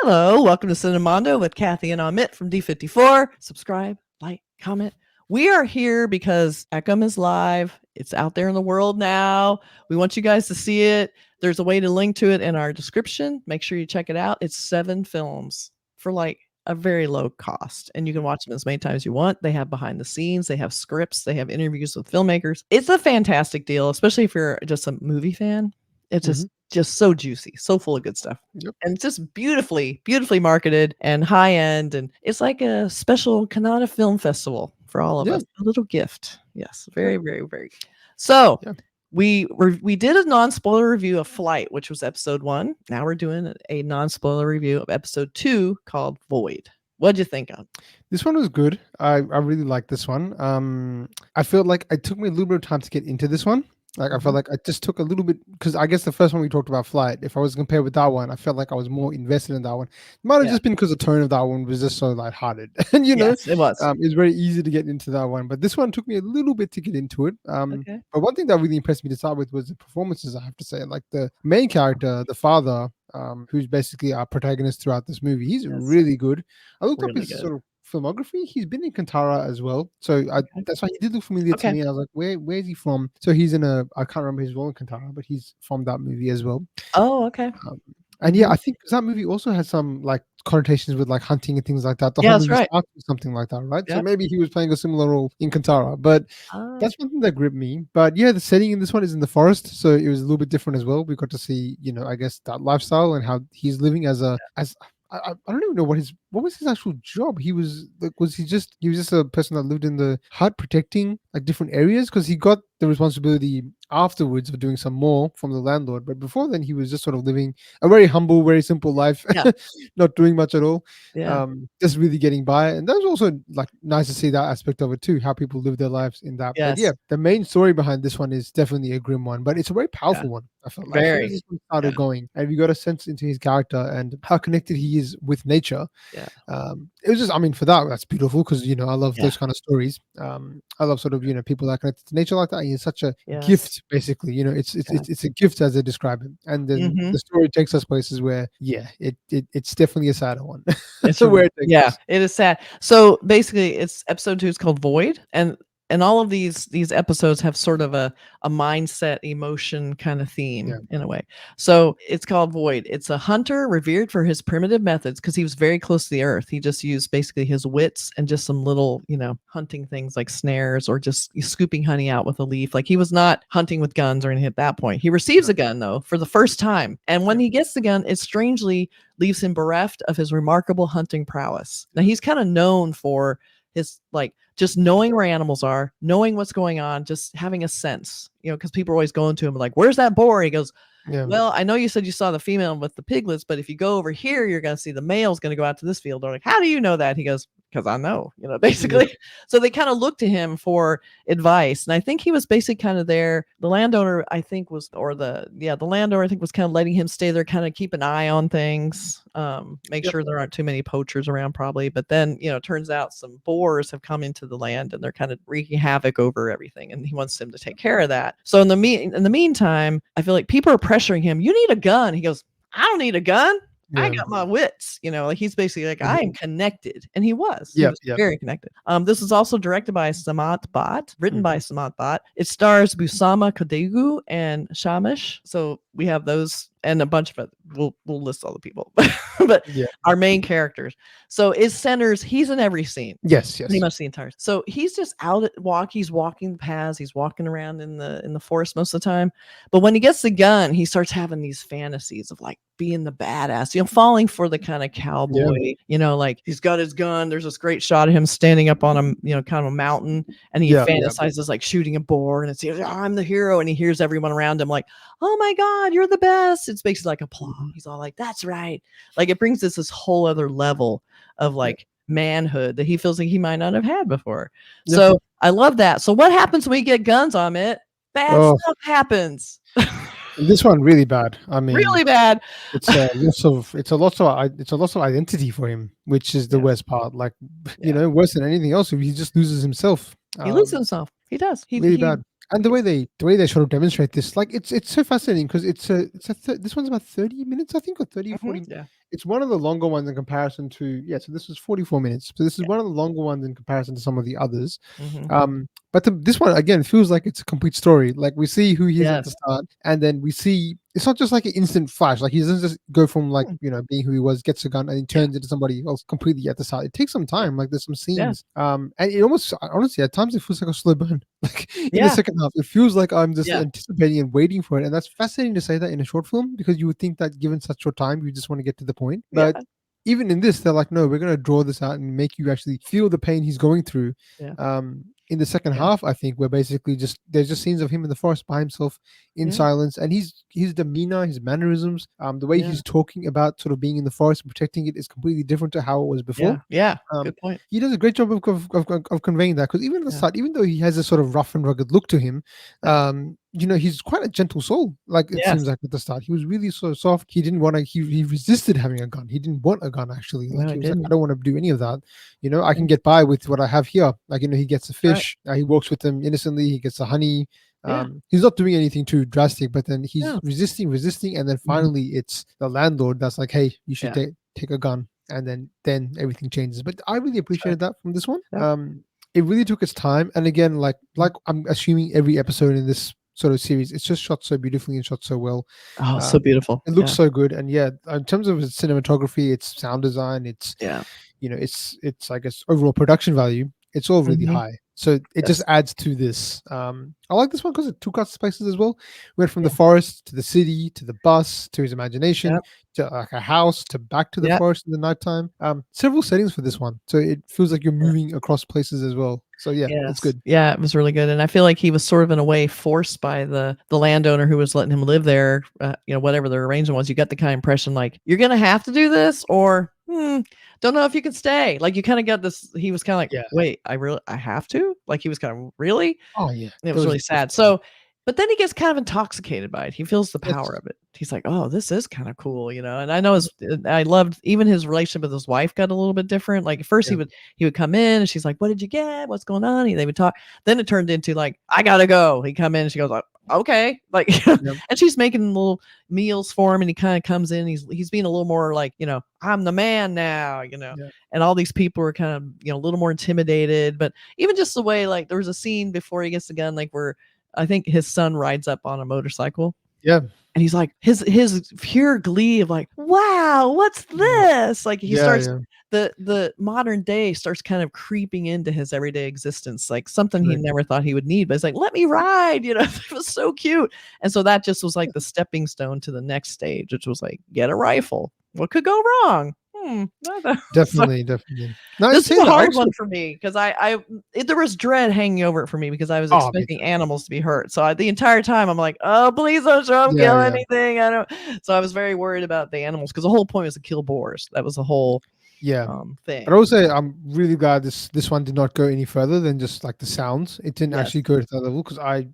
Hello, welcome to Cinemondo with Kathy and Amit from D54. Subscribe, like, comment. We are here because Echum is live. It's out there in the world now. We want you guys to see it. There's a way to link to it in our description. Make sure you check it out. It's 7 films for like a very low cost, and you can watch them as many times as you want. They have behind the scenes, they have scripts, they have interviews with filmmakers. It's a fantastic deal, especially if you're just a movie fan. It's just so juicy, so full of good stuff. Yep. And it's just beautifully marketed and high end. And it's like a special Kannada film festival for all of us. A little gift. Yes. Very, very, very. So we did a non-spoiler review of Flight, which was episode 1. Now we're doing a non-spoiler review of episode 2 called Void. What'd you think of? This one was good. I really liked this one. I felt like it took me a little bit of time to get into this one. Like I felt like I just took a little bit, because I guess the first one we talked about, Flight, if I was compared with that one, I felt like I was more invested in that one. It might have just been because the tone of that one was just so lighthearted. And Yes, it was. It was very easy to get into that one. But this one took me a little bit to get into it. But one thing that really impressed me to start with was the performances, I have to say. Like the main character, the father, who's basically our protagonist throughout this movie, he's really good. I looked up his sort of filmography. He's been in Kantara as well, so that's why he did look familiar to me. I was like, where is he from? So he's in I can't remember his role in Kantara, but he's from that movie as well. Oh, okay. And I think that movie also has some like connotations with like hunting and things like that. The Yeah, whole that's movie right. starts with something like that, right? So maybe he was playing a similar role in Kantara, but that's one thing that gripped me. But the setting in this one is in the forest, so it was a little bit different as well. We got to see, I guess that lifestyle and how he's living as I don't even know what was his actual job. He was just a person that lived in the hut protecting like different areas, because he got the responsibility afterwards of doing some more from the landlord. But before then, he was just sort of living a very humble, very simple life, not doing much at all, just really getting by. And that was also like nice to see that aspect of it too, how people live their lives in that. But the main story behind this one is definitely a grim one, but it's a very powerful one. I felt like as this one started going, and we got a sense into his character and how connected he is with nature. It was just, for that's beautiful, because I love those kind of stories. I love sort of people that are connected to nature like that. He's such a gift, basically. It's a gift as they describe it, and then the story takes us places where it's definitely a sadder one. It's where it is sad. So basically, it's episode 2 is called Void, and all of these episodes have sort of a mindset, emotion kind of theme in a way. So it's called Void. It's a hunter revered for his primitive methods, because he was very close to the earth. He just used basically his wits and just some little, hunting things like snares, or just scooping honey out with a leaf. Like, he was not hunting with guns or anything at that point. He receives a gun, though, for the first time. And when he gets the gun, it strangely leaves him bereft of his remarkable hunting prowess. Now, he's kind of known for his just knowing where animals are, knowing what's going on, just having a sense, because people are always going to him like, where's that boar? He goes, well, I know you said you saw the female with the piglets, but if you go over here, you're going to see the male's going to go out to this field. They're like, how do you know that? He goes, because I know, basically. So they kind of look to him for advice. And I think he was basically kind of there. The landowner, I think was, the landowner, I think, was kind of letting him stay there, kind of keep an eye on things, make sure there aren't too many poachers around probably. But then, it turns out some boars have come into the land and they're kind of wreaking havoc over everything. And he wants him to take care of that. So in the meantime, I feel like people are pressuring him. You need a gun. He goes, I don't need a gun. I got my wits, like he's basically like, I am connected. And he was. He was very connected. This is also directed by Sumanth Bhat, written by Sumanth Bhat. It stars Busama Kodegu and Shamish. So we have those and a bunch of it. We'll list all the people, but our main characters. So he's in every scene. Yes. Pretty much the entire. So he's just he's walking the paths. He's walking around in the forest most of the time. But when he gets the gun, he starts having these fantasies of like being the badass, falling for the kind of cowboy, like he's got his gun. There's this great shot of him standing up on a, kind of a mountain, and he fantasizes like shooting a boar, and it's, I'm the hero. And he hears everyone around him like, oh my God, you're the best. It's basically like applause. He's all like, that's right. Like, it brings this whole other level of like manhood that he feels like he might not have had before. So I love that. So what happens when we get guns on it? Bad stuff happens. This one really bad. Really bad. It's a loss of identity for him, which is the worst part. Like, worse than anything else, he just loses himself. He loses himself. He does. Really bad. And the way they sort of demonstrate this, like it's so fascinating because this one's about 30 minutes, I think, or 30 or 40. Yeah. It's one of the longer ones in comparison to, yeah. So this is 44 minutes. So this is Yeah. one of the longer ones in comparison to some of the others. Hmm. But this one again feels like it's a complete story. Like we see who he is at the Yes. start, and then we see it's not just like an instant flash. Like he doesn't just go from like Mm. being who he was, gets a gun, and he Yeah. turns into somebody else completely at the start. It takes some Yeah. time. Like there's some Yeah. scenes, and it almost honestly at times it feels like a slow burn. Like in the Yeah. second half, it feels like I'm just Yeah. anticipating and waiting for it, and that's fascinating to say that in a short film because you would think that given such short time, you just want to get to the point, Yeah. but even in this, they're like, no, we're going to draw this out and make you actually feel the pain he's going through. Yeah. In the second Yeah. half, I think we're basically just there's just scenes of him in the forest by himself in Yeah. silence, and his demeanor, his mannerisms, the way Yeah. he's talking about sort of being in the forest and protecting it is completely different to how it was before. Yeah. Yeah. Um, Good point. he does a great job of conveying that because even at the Yeah. start, even though he has a sort of rough and rugged look to him, Yeah. he's quite a gentle soul. Like it Yes. seems like at the start, he was really so soft. He didn't want to. He resisted having a gun. He didn't want a gun actually. No, Like I he was like, I didn't. don't want to do any of that. I Yeah. can get by with what I have here. Like he gets the Right. fish. He walks with them innocently. He gets the honey. Yeah. He's not doing anything too drastic, but then he's No. resisting, and then Mhm. finally it's the landlord that's like, "Hey, you should Yeah. take a gun," and then everything changes. But I really That's right. appreciated that from this one. Yep. It really took its time, and again, like Mhm. like I'm assuming every episode in this sort of series, it's just shot so beautifully and shot so well. Oh, so Um, beautiful. it looks Yeah. so good, and yeah, in terms of its cinematography, its sound design, Yeah. it's I guess overall production value, it's all really Mhm. high. So it just Yes. adds to this. I like this one because it took us spaces as well. Went from the Yeah. forest to the city to the bus to his imagination Yep. to like a house to back to the Yep. forest in the nighttime. Several settings for this one, so it feels like you're Yeah. moving across places as well. So yeah, it's Yes. good. Yeah, it was really good, and I feel like he was sort of in a way forced by the landowner who was letting him live there, whatever the arrangement was. You got the kind of impression like, "You're gonna have to do this," or, don't know if you can stay." Like, you kinda got this he was kinda like, Yeah. "Wait, I have to?" Like, he was kinda, "Really?" Oh yeah, It there was was really sad. So but then he gets kind of intoxicated by it. He feels the power yes, of it. He's like, "Oh, this is kinda cool," and I know I loved even his relationship with his wife got a little bit different. Like, at first, yeah, he would come in, and she's like, "What did you get? What's going on?" And they would talk. Then it turned into, like, "I gotta go." He come in, and she goes like, "Okay." Like, yeah, and she's making little meals for him, and he kinda comes in, he's being a little more like, "I'm the man now," yeah, and all these people are kind of, a little more intimidated, but even just the way, like, there was a scene before he gets the gun, like, where I think his son rides up on a motorcycle, yeah, and he's like his pure glee of like, "Wow, what's yeah, this?" Like, he yeah, starts yeah. the modern day starts kind of creeping into his everyday existence, like something he Correct. never thought he would need, but it's like, "Let me ride," It was so cute, and so that just was like the stepping stone to the next stage, which was like, "Get a rifle. What could go wrong? So Definitely, definitely. Now you this was say a that I hard actually. one for me because there was dread hanging over it for me because I was Oh, big expecting time. animals to be hurt. So the entire time I'm like, "Oh, please don't show him Yeah, kill yeah. anything." I don't. So I was very worried about the animals because the whole point was to kill boars. That was the whole Yeah. But I thing. would say I'm really glad this one did not go any further than just like the sounds. It didn't Yes, actually go to that level because I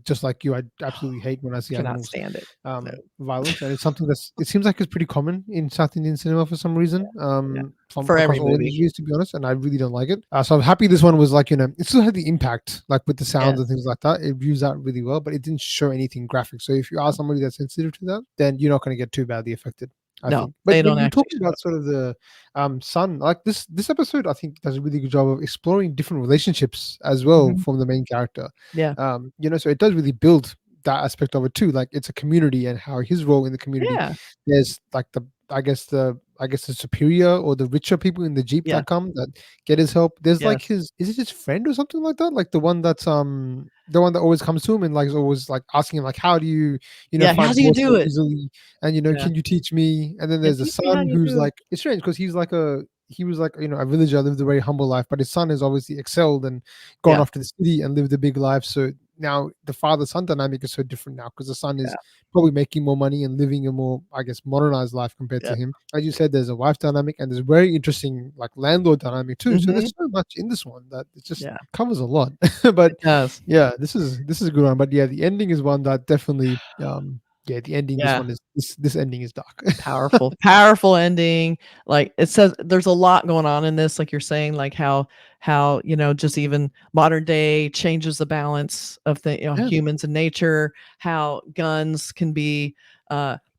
just like you, I absolutely hate when I see cannot animals stand it. No. violence, and it's something it seems like it's pretty common in South Indian cinema for some reason. Yeah, From for every across all movie. industries to be honest, and I really don't like it. So I'm happy this one was like it still had the impact like with the sounds and Yes. things like that. It used that really well, but it didn't show anything graphic. So if you are somebody that's sensitive to that, then you're not going to get too badly affected. I No, think. But they when don't you actually talk show about it. sort of the son, like this episode I think does a really good job of exploring different relationships as well Mhm. from the main character. Yeah. So it does really build that aspect of it too, like it's a community and how his role in the community. Yeah. There's like the superior or the richer people in the jeep Yeah. that come that get his help. There's like Yes. his is it his friend or something like that, like the one that always comes to him and like is always like asking him like how do you Yeah. How find do you boss do so it? easily, and Yeah. can you teach me? And then Yeah. there's a Teach me how son you who's do it. like it's strange because he was like a villager, lived a very humble life, but his son has obviously excelled and gone Yeah. off to the city and lived a big life. So now the father son dynamic is so different now because the son is Yeah. probably making more money and living a more, I guess, modernized life compared Yeah. to him. As you said, there's a wife dynamic and there's very interesting like landlord dynamic too. So Mhm. there's so much in this one that it just Yeah. covers a lot. But It does. yeah, this is a good one. But yeah, the ending is one that definitely Yeah, the ending. This Yeah. one is this ending is dark. Powerful ending. Like it says there's a lot going on in this, like you're saying, like how, just even modern day changes the balance of the, Yeah, humans and nature, how guns can be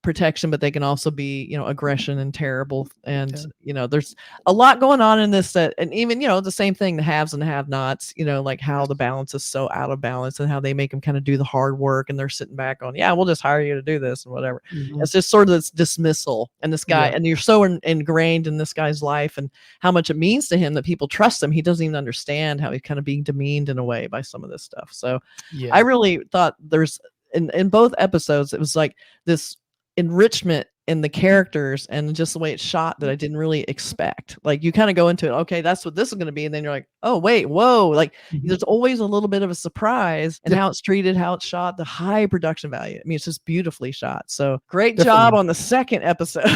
protection, but they can also be, aggression and terrible. And, yeah, there's a lot going on in this that, and even, the same thing, the haves and have nots, like how yes. the balance is so out of balance and how they make them kind of do the hard work and they're sitting back on, yeah, we'll just hire you to do this and whatever. Mhm. It's just sort of this dismissal, and this guy, Yeah, and you're so ingrained in this guy's life and how much it means to him that people trust him. He doesn't even understand how he's kind of being demeaned in a way by some of this stuff. So I yeah. really thought there's in both episodes, it was like this enrichment in the characters and just the way it's shot that I didn't really expect. Like you kind of go into it, okay, that's what this is going to be, and then you're like, oh wait, whoa! Like Mhm. there's always a little bit of a surprise in Yeah, how it's treated, how it's shot, the high production value. I mean, it's just beautifully shot. So great job definitely. on the second episode.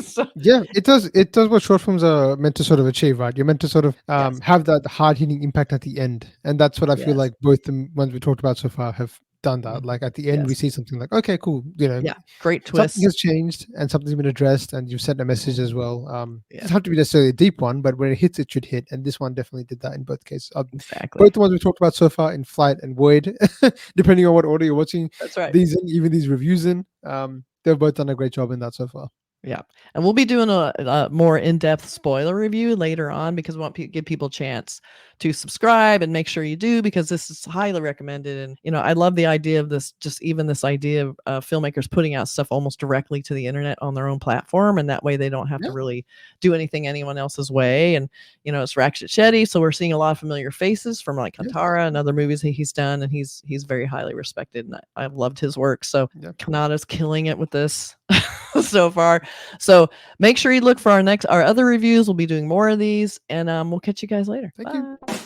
So, Yeah, it does what short films are meant to sort of achieve, right? You're meant to sort of yes, have that hard hitting impact at the end, and that's what I feel yes, like both the ones we talked about so far have done. That mhm, like at the end we yes, see something like, okay, cool, yeah, great something twist. has changed and something's been addressed, and you've sent a message as well. It Yeah, doesn't have to be necessarily a deep one, but when it hits, it should hit, and this one definitely did that in both cases. exactly. Both the ones we talked about so far, in Flight and Void, depending on what order you're watching That's right. these in, even these reviews in, they've both done a great job in that so far. Yeah, and we'll be doing a more in-depth spoiler review later on because we want to give people a chance to subscribe and make sure you do because this is highly recommended. And I love the idea of this, just even this idea of filmmakers putting out stuff almost directly to the internet on their own platform, and that way they don't have to Yeah, really do anything anyone else's way. And it's Rakshit Shetty, so we're seeing a lot of familiar faces from like yes, Kantara and other movies that he's done, and he's very highly respected, and I've loved his work. So yeah. Kannada's killing it with this so far. So make sure you look for our other reviews. We'll be doing more of these, and we'll catch you guys later. Thank you. Bye.